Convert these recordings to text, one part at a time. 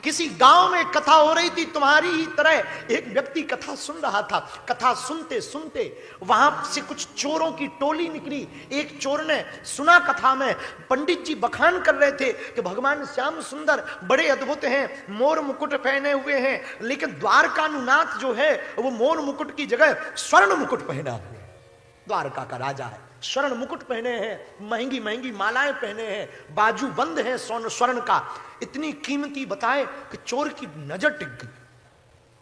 किसी गांव में कथा हो रही थी, तुम्हारी ही तरह एक व्यक्ति कथा सुन रहा था। कथा सुनते सुनते वहां से कुछ चोरों की टोली निकली। एक चोर ने सुना कथा में पंडित जी बखान कर रहे थे कि भगवान श्याम सुंदर बड़े अद्भुत हैं, मोर मुकुट पहने हुए हैं, लेकिन द्वारकानुनाथ जो है वो मोर मुकुट की जगह स्वर्ण मुकुट पहना हुआ है। द्वारका का राजा है, स्वर्ण मुकुट पहने हैं, महंगी महंगी मालाएं पहने हैं, बाजू बंद है स्वर्ण का, इतनी कीमती बताए कि चोर की नजर टिक गई,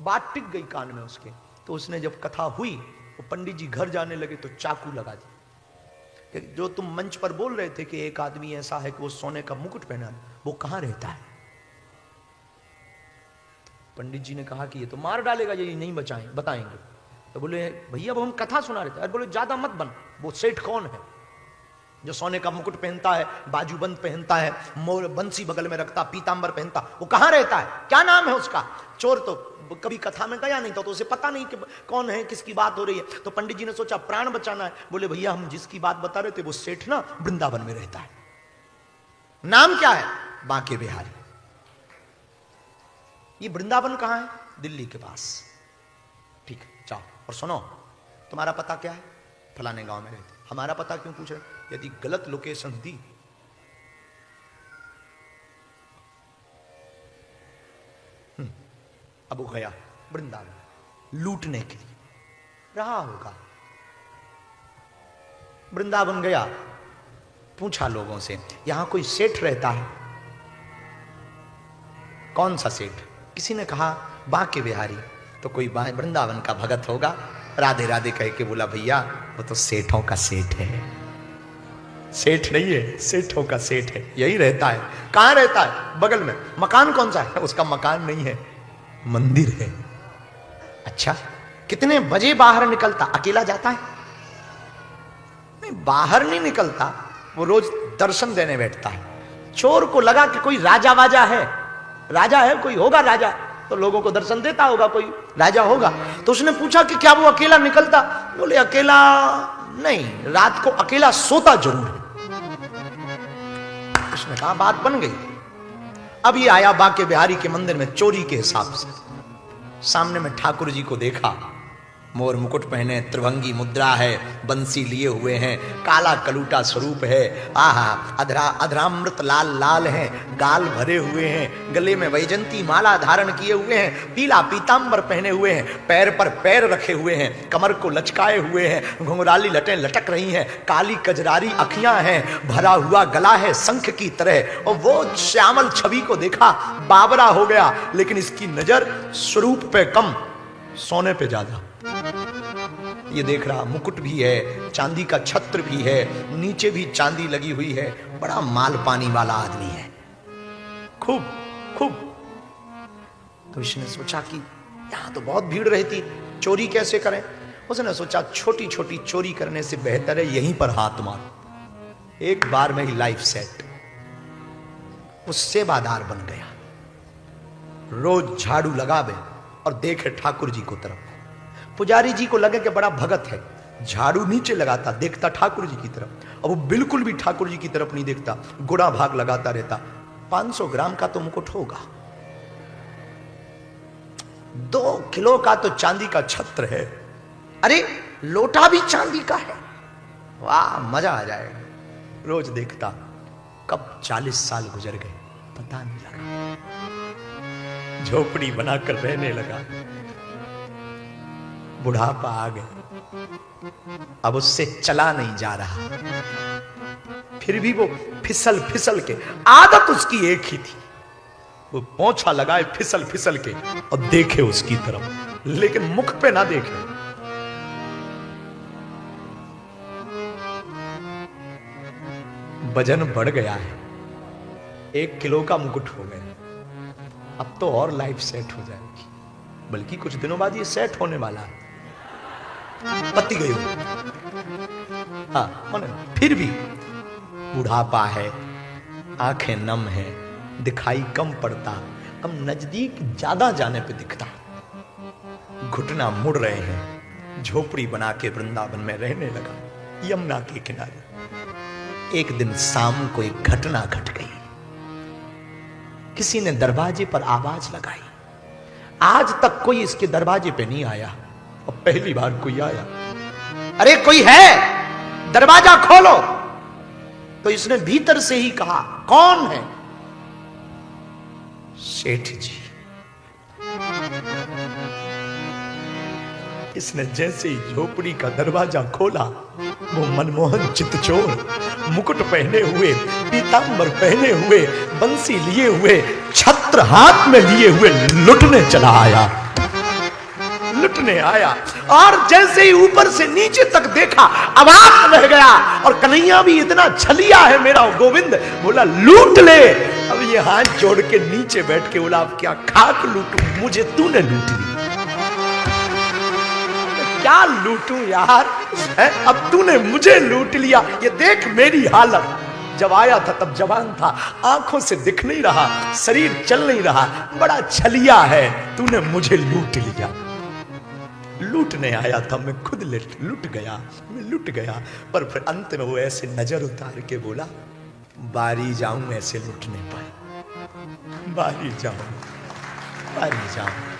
बात टिक गई कान में उसके। तो उसने जब कथा हुई, वो पंडित जी घर जाने लगे तो चाकू लगा दिया कि जो तुम मंच पर बोल रहे थे कि एक आदमी ऐसा है कि वो सोने का मुकुट पहना है, वो कहां रहता है? पंडित जी ने कहा कि ये तो मार डालेगा यदि नहीं बताएंगे। तो बोले भैया अब हम कथा सुना रहे थे। अरे बोले ज्यादा मत बन, वो सेठ कौन है जो सोने का मुकुट पहनता है, बाजूबंद पहनता है, मोर बंसी बगल में रखता, पीतांबर पहनता, वो कहां रहता है, क्या नाम है उसका? चोर तो कभी कथा में गया नहीं था, तो उसे पता नहीं कि कौन है, किसकी बात हो रही है। तो पंडित जी ने सोचा प्राण बचाना है। बोले भैया हम जिसकी बात बता रहे थे वो सेठ ना वृंदावन में रहता है। नाम क्या है? बांके बिहारी। ये वृंदावन कहां है? दिल्ली के पास। ठीक है जाओ और सुनो, तुम्हारा पता क्या है? फलाने गांव में रहते। हमारा पता क्यों पूछ रहे? यदि गलत लोकेशन दी अब वो गया वृंदावन लूटने के लिए, रहा होगा वृंदावन गया, पूछा लोगों से यहां कोई सेठ रहता है? कौन सा सेठ? किसी ने कहा बांके बिहारी। तो कोई वृंदावन का भगत होगा, राधे राधे कह के बोला भैया वो तो सेठों का सेठ है। सेठ नहीं है, सेठों का सेठ है, यही रहता है। कहां रहता है? बगल में। मकान कौन सा है? उसका मकान नहीं है, मंदिर है। अच्छा, कितने बजे बाहर निकलता? अकेला जाता है? नहीं, बाहर नहीं निकलता, वो रोज दर्शन देने बैठता है। चोर को लगा कि कोई राजा वाजा है, राजा है, कोई होगा राजा, तो लोगों को दर्शन देता होगा, कोई राजा होगा। तो उसने पूछा कि क्या वो अकेला निकलता? बोले अकेला नहीं, रात को अकेला सोता जरूर है। उसने कहा बात बन गई। अब ये आया बांके बिहारी के मंदिर में चोरी के हिसाब से। सामने में ठाकुर जी को देखा, मोर मुकुट पहने, त्रिभंगी मुद्रा है, बंसी लिए हुए हैं, काला कलूटा स्वरूप है, आहा अधरामृत लाल लाल हैं, गाल भरे हुए हैं, गले में वैजंती माला धारण किए हुए हैं, पीला पीतांबर पहने हुए हैं, पैर पर पैर रखे हुए हैं, कमर को लचकाए हुए हैं, घुंघराली लटें लटक रही हैं, काली कजरारी अखियां हैं, भरा हुआ गला है शंख की तरह। और वो श्यामल छवि को देखा, बाबरा हो गया। लेकिन इसकी नजर स्वरूप पे कम, सोने पे ज्यादा। ये देख रहा, मुकुट भी है, चांदी का छत्र भी है, नीचे भी चांदी लगी हुई है, बड़ा माल पानी वाला आदमी है, खूब खूब। तो इसने सोचा कि यहां तो बहुत भीड़ रहती, चोरी कैसे करें? उसने सोचा छोटी छोटी चोरी करने से बेहतर है यहीं पर हाथ मारो, एक बार में ही लाइफ सेट। वो सेवादार बन गया, रोज झाड़ू लगावे और देखे ठाकुर जी को तरफ। पुजारी जी को लगे कि बड़ा भगत है, झाड़ू नीचे लगाता, देखता ठाकुर जी की तरफ, और वो बिल्कुल भी ठाकुर जी की तरफ नहीं देखता, गुड़ा भाग लगाता रहता। 500 ग्राम का तो मुकुट होगा, 2 किलो का तो चांदी का छत्र है, अरे लोटा भी चांदी का है, वाह मजा आ जाएगा। रोज देखता, कब 40 साल गुजर गए पता नहीं लगा, झोपड़ी बनाकर रहने लगा, बुढ़ापा आ गया, अब उससे चला नहीं जा रहा, फिर भी वो फिसल फिसल के, आदत उसकी एक ही थी, वो पोंछा लगाए फिसल फिसल के और देखे उसकी तरफ, लेकिन मुख पे ना देखे। वजन बढ़ गया है, 1 किलो का मुकुट हो गया, अब तो और लाइफ सेट हो जाएगी, बल्कि कुछ दिनों बाद ये सेट होने वाला है, पत्ती गई हो। हाँ माने, फिर भी बुढ़ापा है, आंखें नम है, दिखाई कम पड़ता, अब नजदीक ज्यादा जाने पे दिखता, घुटना मुड़ रहे हैं, झोपड़ी बना के वृंदावन में रहने लगा, यमुना के किनारे। एक दिन शाम को एक घटना घट गई। किसी ने दरवाजे पर आवाज लगाई। आज तक कोई इसके दरवाजे पे नहीं आया और पहली बार कोई आया। अरे कोई है, दरवाजा खोलो। तो इसने भीतर से ही कहा, कौन है? सेठ जी। इसने जैसे ही झोपड़ी का दरवाजा खोला, वो मनमोहन चितचोर, मुकुट पहने हुए, पीतांबर पहने हुए, बंसी लिए हुए, छत्र हाथ में लिए हुए लुटने चला आया। लुटने आया और जैसे ही ऊपर से नीचे तक देखा, अवाक रह गया। और कन्हैया भी इतना छलिया है मेरा गोविंद, बोला लूट ले। अब ये हाथ जोड़ के नीचे बैठ के बोला, अब क्या खाक लूटूं, मुझे तूने लूट ली। क्या लूटूं यार, है? अब तूने मुझे लूट लिया। ये देख मेरी हालत। जब आया था तब जवान था, आंखों से दिख नहीं रहा, शरीर चल नहीं रहा, बड़ा छलिया है। तूने मुझे लूट लिया। लूटने आया था, मैं खुद लुट गया, मैं लुट गया। पर फिर अंत में वो ऐसे नजर उतार के बोला, बारी जाऊं ऐसे लुटने पर, बारी जाऊं, बारी जाऊं।